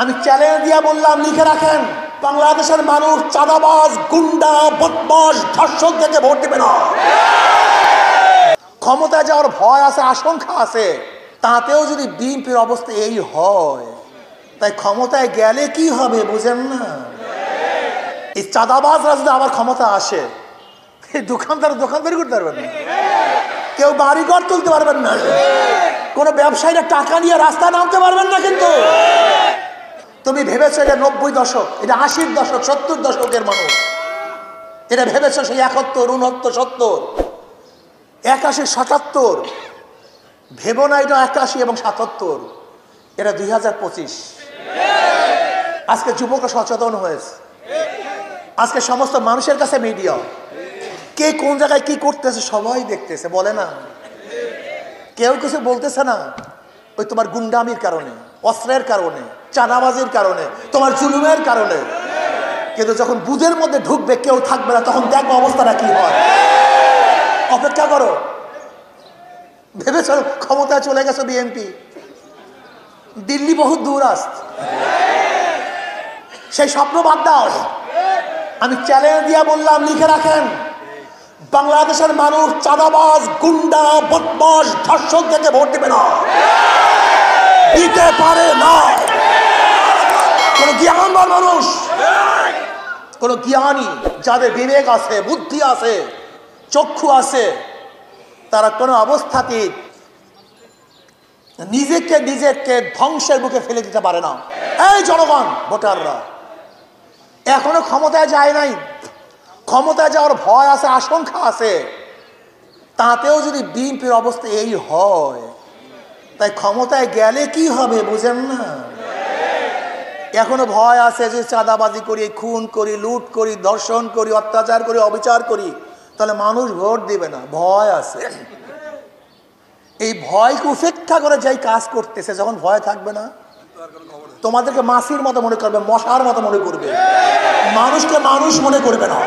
আমি চ্যালেঞ্জ দিয়ে বললাম, লিখে রাখেন, বাংলাদেশের মানুষ চাঁদাবাজ, গুন্ডা, বদমাশ, ধর্ষক থেকে ভোট দেবে না। ক্ষমতায় যাওয়ার ভয় আছে, আশঙ্কা আছে, তাতেও যদি বিএনপির অবস্থা এই হয়, তাই ক্ষমতায় গেলে কি হবে বুঝেন না? এই চাঁদাবাজরা যদি আবার ক্ষমতা আসে, দোকানদারি করতে পারবেন না, কেউ বাড়িঘর তুলতে পারবেন না, কোনো ব্যবসায়ীরা টাকা নিয়ে রাস্তায় নামতে পারবেন না। কিন্তু তুমি ভেবেছো এটা 90 দশক, এটা 80 দশক, 70 দশকের মানুষ, এটা ভেবেছো সেই 71, 69, 70, 81, 77, ভেবো না এটা 81 এবং 77, এটা 2025। আজকে যুবকরা সচেতন হয়েছে, আজকে সমস্ত মানুষের কাছে মিডিয়া, কে কোন জায়গায় কি করতেছে সবাই দেখতেছে, বলে না, কেউ কিছু বলতেছে না। ওই তোমার গুন্ডামির কারণে, অস্ত্রের কারণে, চাঁদাবাজির কারণে, তোমার জুলুমের কারণে। কিন্তু যখন বুথের মধ্যে ঢুকবে, কেউ থাকবে না, তখন দেখো অবস্থাটা কি হয়। অপেক্ষা করো। ভেবেছ ক্ষমতায় চলে গেছো বিএনপি, দিল্লি বহুত দূর আসছে, সেই স্বপ্ন বাদ দাও। আমি চ্যালেঞ্জ দিয়ে বললাম, লিখে রাখেন, বাংলাদেশের মানুষ চাঁদাবাজ, গুন্ডা, বদমাশ, ধর্ষক থেকে ভোট দেবে না, দিতে পারে না। কোন জ্ঞানবান মানুষ, কোন জ্ঞানী, যাদের বিবেক আছে, বুদ্ধি আছে, চক্ষু আছে, তারা কোনো অবস্থাতেই নিজেকে ধ্বংসের মুখে ফেলে দিতে পারে না। এই জনগণ, ভোটাররা এখনো ক্ষমতায় যায় নাই, ক্ষমতায় যাওয়ার ভয় আছে, আশঙ্কা আছে, তাতেও যদি বিএনপির অবস্থা এই হয়, তাই ক্ষমতায় গেলে কি হবে বুঝেন না? এখনো ভয় আছে যে চাঁদাবাজি করি, খুন করি, লুট করি, ধর্ষণ করি, অত্যাচার করি, অবিচার করি, তাহলে মানুষ ভোট দিবে না, ভয় আছে। এই ভয়কে উপেক্ষা করে যাই কাজ করতেছে, যখন ভয় থাকবে না, তোমাদেরকে মাছির মতো মনে করবে, মশার মতো মনে করবে, মানুষকে মানুষ মনে করবে না।